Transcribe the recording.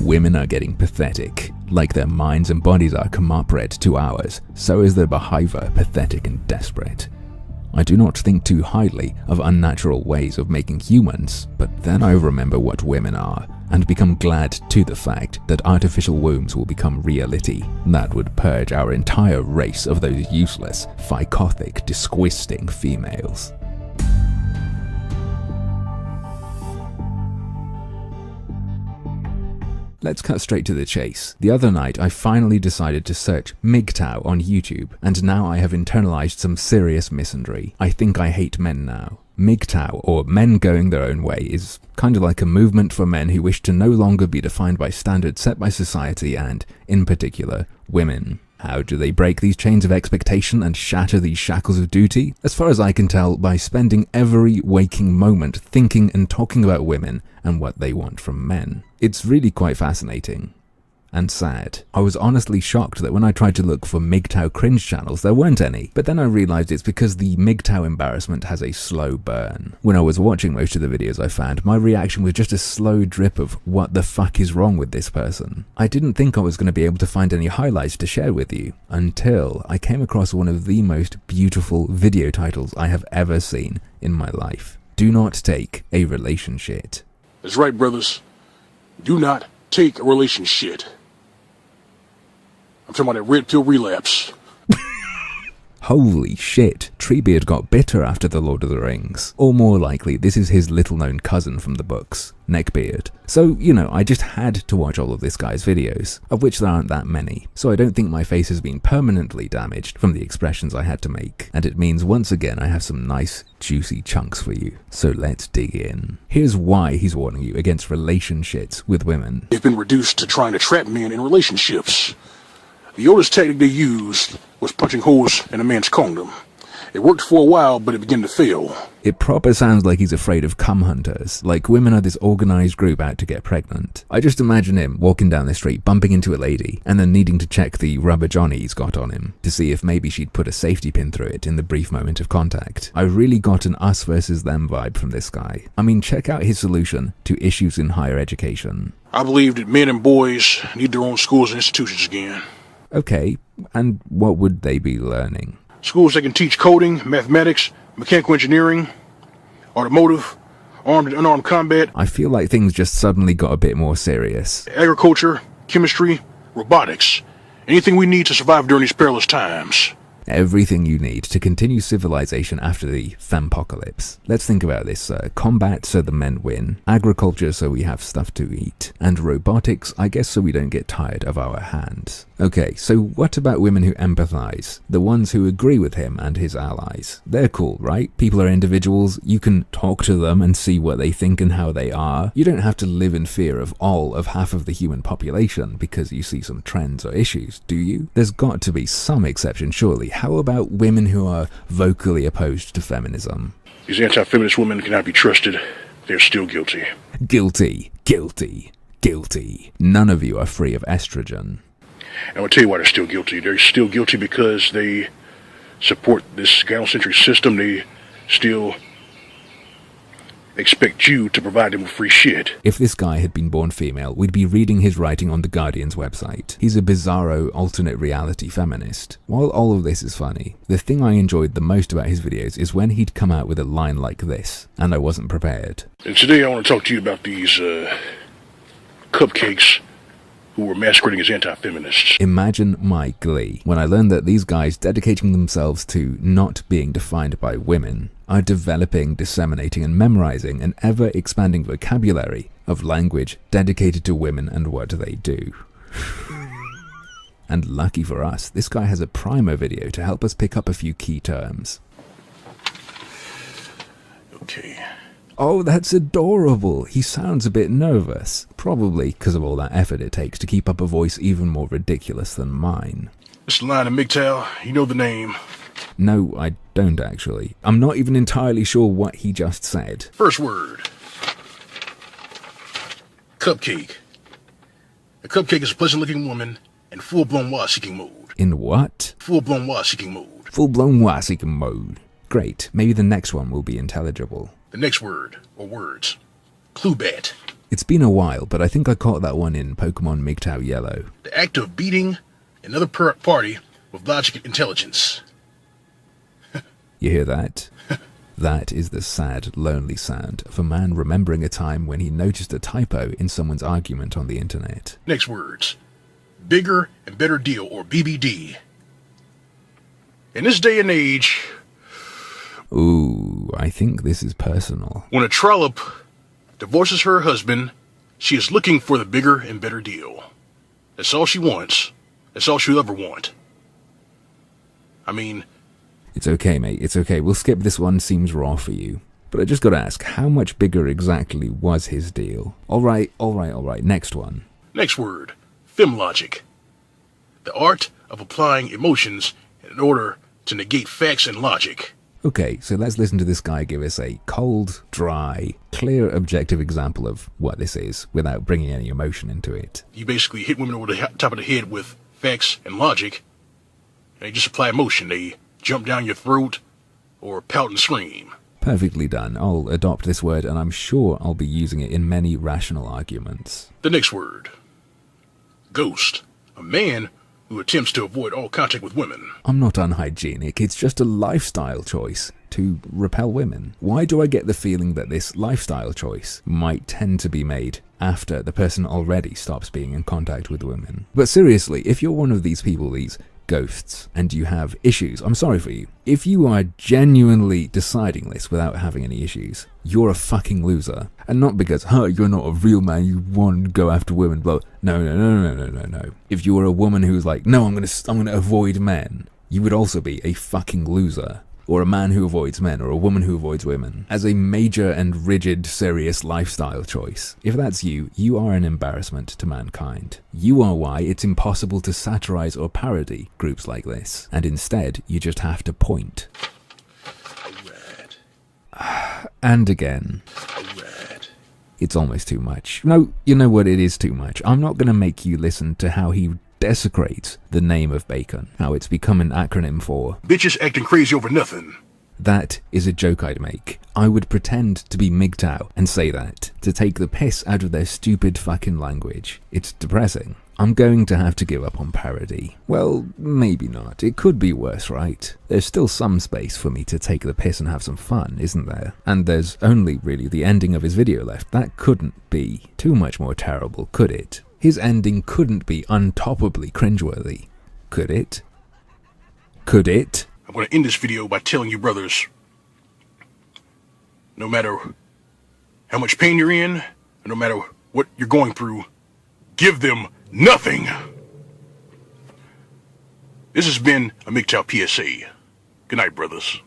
women are getting pathetic. Like their minds and bodies are comparable to ours, so is their behavior pathetic and desperate. I do not think too highly of unnatural ways of making humans, but then I remember what women are, and become glad to the fact that artificial wombs will become reality. That would purge our entire race of those useless, psychothic, disgusting females. Let's cut straight to the chase. The other night, I finally decided to search MGTOW on YouTube, and now I have internalized some serious misandry. I think I hate men now. MGTOW, or Men Going Their Own Way, is kind of like a movement for men who wish to no longer be defined by standards set by society and, in particular, women. How do they break these chains of expectation and shatter these shackles of duty? As far as I can tell, by spending every waking moment thinking and talking about women and what they want from men. It's really quite fascinating. And sad. I was honestly shocked that when I tried to look for MGTOW cringe channels, there weren't any, but then I realized it's because the MGTOW embarrassment has a slow burn. When I was watching most of the videos I found, my reaction was just a slow drip of what the fuck is wrong with this person. I didn't think I was going to be able to find any highlights to share with you, until I came across one of the most beautiful video titles I have ever seen in my life. Do not take a relationship. That's right, brothers. Do not take a relationship. I'm talking about that red pill relapse. Holy shit, Treebeard got bitter after The Lord of the Rings. Or more likely, this is his little-known cousin from the books, Neckbeard. So, you know, I just had to watch all of this guy's videos, of which there aren't that many, so I don't think my face has been permanently damaged from the expressions I had to make, and it means once again I have some nice, juicy chunks for you. So let's dig in. Here's why he's warning you against relationships with women. They've been reduced to trying to trap men in relationships. The oldest technique they used was punching holes in a man's condom. It worked for a while, but it began to fail. It proper sounds like he's afraid of cum hunters, like women are this organized group out to get pregnant. I just imagine him walking down the street, bumping into a lady, and then needing to check the rubber johnny he's got on him, to see if maybe she'd put a safety pin through it in the brief moment of contact. I really got an us versus them vibe from this guy. I mean, check out his solution to issues in higher education. I believe that men and boys need their own schools and institutions again. Okay, and what would they be learning? Schools that can teach coding, mathematics, mechanical engineering, automotive, armed and unarmed combat. I feel like things just suddenly got a bit more serious. Agriculture, chemistry, robotics. Anything we need to survive during these perilous times. Everything you need to continue civilization after the fempocalypse. Let's think about this. Combat so the men win, agriculture so we have stuff to eat, and robotics, I guess, so we don't get tired of our hands. Okay, so what about women who empathize? The ones who agree with him and his allies. They're cool, right? People are individuals, you can talk to them and see what they think and how they are. You don't have to live in fear of all of half of the human population because you see some trends or issues, do you? There's got to be some exception, surely. How about women who are vocally opposed to feminism? These anti-feminist women cannot be trusted. They're still guilty. Guilty, guilty, guilty. None of you are free of estrogen. And I'll tell you why they're still guilty. They're still guilty because they support this gynocentric system. They still expect you to provide them with free shit. If this guy had been born female, we'd be reading his writing on The Guardian's website. He's a bizarro alternate reality feminist. While all of this is funny, the thing I enjoyed the most about his videos is when he'd come out with a line like this, and I wasn't prepared. And today I want to talk to you about these cupcakes who were masquerading as anti-feminists. Imagine my glee when I learned that these guys dedicating themselves to not being defined by women are developing, disseminating, and memorizing an ever-expanding vocabulary of language dedicated to women and what they do. And lucky for us, this guy has a primer video to help us pick up a few key terms. Okay. Oh, that's adorable. He sounds a bit nervous. Probably because of all that effort it takes to keep up a voice even more ridiculous than mine. This line of MGTOW, you know the name. No, I don't actually. I'm not even entirely sure what he just said. First word. Cupcake. A cupcake is a pleasant-looking woman in full-blown wife-seeking mode. In what? Full-blown wife-seeking mode. Full-blown wife-seeking mode. Great. Maybe the next one will be intelligible. The next word, or words. Cluebat. It's been a while, but I think I caught that one in Pokemon MGTOW Yellow. The act of beating another party with logic and intelligence. You hear that? That is the sad, lonely sound of a man remembering a time when he noticed a typo in someone's argument on the internet. Next words. Bigger and better deal, or BBD. In this day and age... Ooh, I think this is personal. When a trollop divorces her husband, she is looking for the bigger and better deal. That's all she wants. That's all she'll ever want. I mean... It's okay, mate. It's okay. We'll skip this one. Seems raw for you. But I just gotta ask, how much bigger exactly was his deal? Alright. Next one. Next word. Femlogic. The art of applying emotions in order to negate facts and logic. Okay, so let's listen to this guy give us a cold, dry, clear, objective example of what this is without bringing any emotion into it. You basically hit women over the top of the head with facts and logic, and they just apply emotion. They jump down your throat or pout and scream. Perfectly done. I'll adopt this word, and I'm sure I'll be using it in many rational arguments. The next word. Ghost. A man who attempts to avoid all contact with women. I'm not unhygienic, it's just a lifestyle choice to repel women. Why do I get the feeling that this lifestyle choice might tend to be made after the person already stops being in contact with women? But seriously, if you're one of these people, these ghosts, and you have issues, I'm sorry for you. If you are genuinely deciding this without having any issues, you're a fucking loser. And not because, you're not a real man, you want to go after women, but no. If you were a woman who's like, no, I'm gonna avoid men, you would also be a fucking loser. Or a man who avoids men, or a woman who avoids women, as a major and rigid, serious lifestyle choice. If that's you, you are an embarrassment to mankind. You are why it's impossible to satirize or parody groups like this, and instead, you just have to point. And again. It's almost too much. No, you know what, it is too much. I'm not gonna make you listen to how he desecrates the name of bacon, how it's become an acronym for bitches acting crazy over nothing. That is a joke I'd make. I would pretend to be MGTOW and say that, to take the piss out of their stupid fucking language. It's depressing. I'm going to have to give up on parody. Well, maybe not. It could be worse, right? There's still some space for me to take the piss and have some fun, isn't there? And there's only really the ending of his video left. That couldn't be too much more terrible, could it? His ending couldn't be untoppably cringeworthy, could it? Could it? I'm going to end this video by telling you brothers, no matter how much pain you're in, no matter what you're going through, give them nothing. This has been a MGTOW PSA. Good night, brothers.